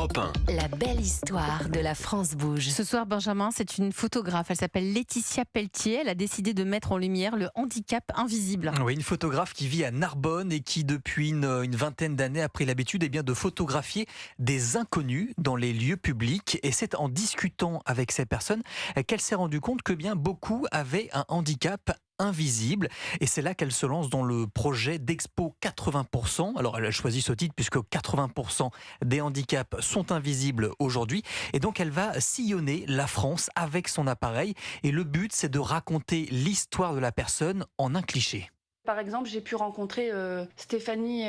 Europe 1. La belle histoire de la France bouge. Ce soir, Benjamin, c'est une photographe. Elle s'appelle Laetitia Pelletier. Elle a décidé de mettre en lumière le handicap invisible. Oui, une photographe qui vit à Narbonne et qui, depuis une vingtaine d'années, a pris l'habitude de photographier des inconnus dans les lieux publics. Et c'est en discutant avec ces personnes qu'elle s'est rendue compte que bien beaucoup avaient un handicap invisible. Et c'est là qu'elle se lance dans le projet d'Expo 80%. Alors elle a choisi ce titre puisque 80% des handicaps sont invisibles aujourd'hui. Et donc elle va sillonner la France avec son appareil. Et le but, c'est de raconter l'histoire de la personne en un cliché. Par exemple, j'ai pu rencontrer Stéphanie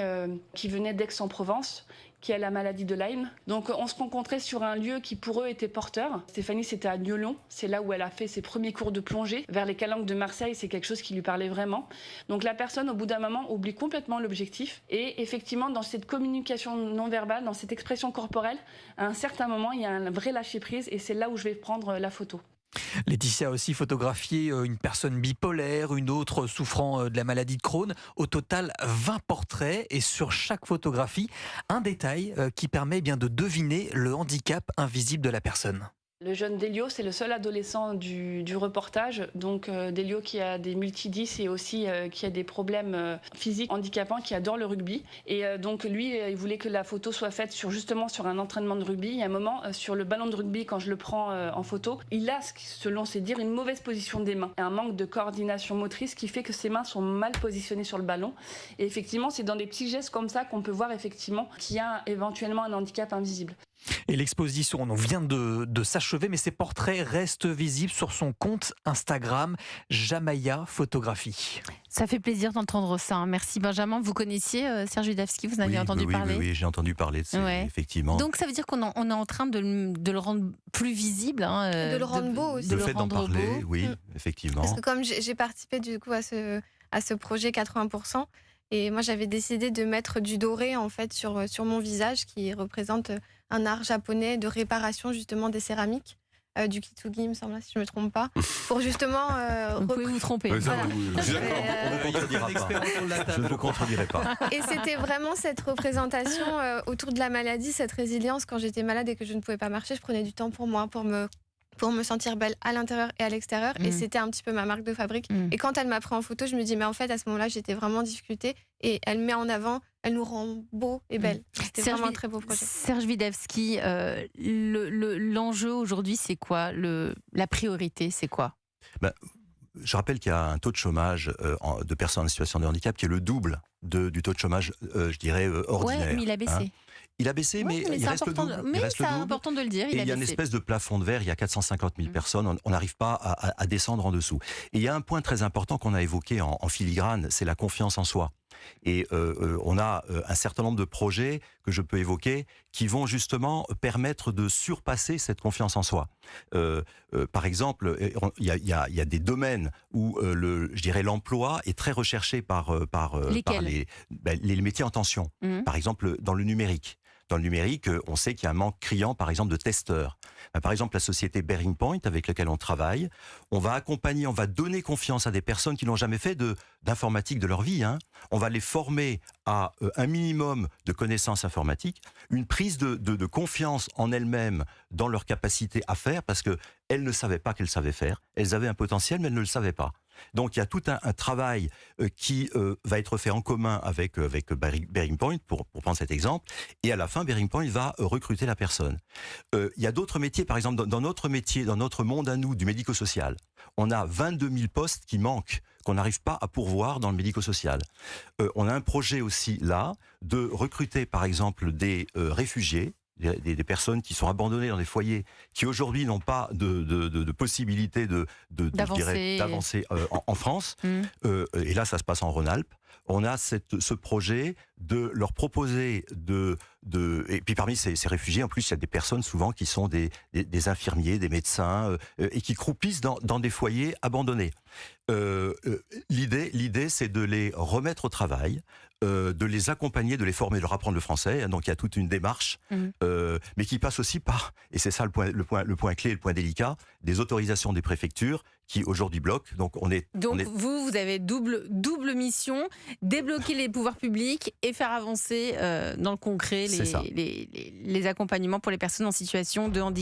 qui venait d'Aix-en-Provence, qui a la maladie de Lyme. Donc on se rencontrait sur un lieu qui pour eux était porteur. Stéphanie, c'était à Niolon, c'est là où elle a fait ses premiers cours de plongée. Vers les calanques de Marseille, c'est quelque chose qui lui parlait vraiment. Donc la personne, au bout d'un moment, oublie complètement l'objectif. Et effectivement, dans cette communication non verbale, dans cette expression corporelle, à un certain moment, il y a un vrai lâcher-prise et c'est là où je vais prendre la photo. Laetitia a aussi photographié une personne bipolaire, une autre souffrant de la maladie de Crohn. Au total, 20 portraits et sur chaque photographie, un détail qui permet bien de deviner le handicap invisible de la personne. Le jeune Délio, c'est le seul adolescent du reportage. Donc Délio qui a des multidis et aussi qui a des problèmes physiques handicapants, qui adore le rugby. Et donc lui, il voulait que la photo soit faite justement sur un entraînement de rugby. Il y a un moment, sur le ballon de rugby, quand je le prends en photo, il a, selon ses dires, une mauvaise position des mains. Un manque de coordination motrice qui fait que ses mains sont mal positionnées sur le ballon. Et effectivement, c'est dans des petits gestes comme ça qu'on peut voir effectivement qu'il y a éventuellement un handicap invisible. Et l'exposition, on vient de s'achever, mais ces portraits restent visibles sur son compte Instagram, Jamaya Photographie. Ça fait plaisir d'entendre ça. Merci Benjamin. Vous connaissiez Serge Widawski, vous en avez entendu parler? Oui, j'ai entendu parler de ça, effectivement. Donc ça veut dire qu'on est en train de le rendre plus visible. De le rendre beau aussi. Le fait d'en parler, oui, effectivement. Parce que comme j'ai participé du coup à ce projet 80%, et moi j'avais décidé de mettre du doré en fait sur mon visage qui représente un art japonais de réparation justement des céramiques. Du kitsugi, il me semble, si je ne me trompe pas, pour justement... vous pouvez vous tromper. Voilà. Je ne vous contredirai pas. Et c'était vraiment cette représentation autour de la maladie, cette résilience. Quand j'étais malade et que je ne pouvais pas marcher, je prenais du temps pour moi, pour me sentir belle à l'intérieur et à l'extérieur. Et c'était un petit peu ma marque de fabrique. Et quand elle m'a pris en photo, je me dis, mais en fait, à ce moment-là, j'étais vraiment en difficulté. Et elle met en avant, elle nous rend beaux et belles. C'était vraiment un très beau projet. Serge Widawski, l'enjeu aujourd'hui, c'est quoi? La priorité, c'est quoi? Je rappelle qu'il y a un taux de chômage de personnes en situation de handicap qui est le double du taux de chômage, je dirais, ordinaire. Oui, mais il a baissé. Il a baissé, mais il reste le double. Mais c'est important de le dire. Il y a une espèce de plafond de verre, il y a 450 000 personnes, on n'arrive pas à descendre en dessous. Et il y a un point très important qu'on a évoqué en filigrane, c'est la confiance en soi. Et on a un certain nombre de projets que je peux évoquer qui vont justement permettre de surpasser cette confiance en soi. Par exemple, il y a des domaines où je dirais l'emploi est très recherché par les métiers en tension. Par exemple, dans le numérique. Dans le numérique, on sait qu'il y a un manque criant, par exemple, de testeurs. Par exemple, la société Bearing Point, avec laquelle on travaille, on va accompagner, on va donner confiance à des personnes qui n'ont jamais fait d'informatique de leur vie. On va les former à un minimum de connaissances informatiques, une prise de confiance en elles-mêmes, dans leur capacité à faire, parce qu'elles ne savaient pas qu'elles savaient faire. Elles avaient un potentiel, mais elles ne le savaient pas. Donc il y a tout un travail qui va être fait en commun avec Bearing Point, pour prendre cet exemple, et à la fin, Bearing Point va recruter la personne. Il y a d'autres métiers, par exemple, dans notre métier, dans notre monde à nous, du médico-social, on a 22 000 postes qui manquent, qu'on n'arrive pas à pourvoir dans le médico-social. On a un projet aussi là, de recruter, par exemple, des réfugiés, des personnes qui sont abandonnées dans des foyers, qui aujourd'hui n'ont pas de possibilité d'avancer en France. Et là, ça se passe en Rhône-Alpes. On a ce projet de leur proposer et puis parmi ces réfugiés, en plus, il y a des personnes souvent qui sont des infirmiers, des médecins, et qui croupissent dans des foyers abandonnés. L'idée, c'est de les remettre au travail, de les accompagner, de les former, de leur apprendre le français. Donc il y a toute une démarche, mais qui passe aussi par, et c'est ça le point clé, le point délicat, des autorisations des préfectures qui aujourd'hui bloquent. Donc vous avez double mission, débloquer les pouvoirs publics et faire avancer dans le concret les accompagnements pour les personnes en situation de handicap.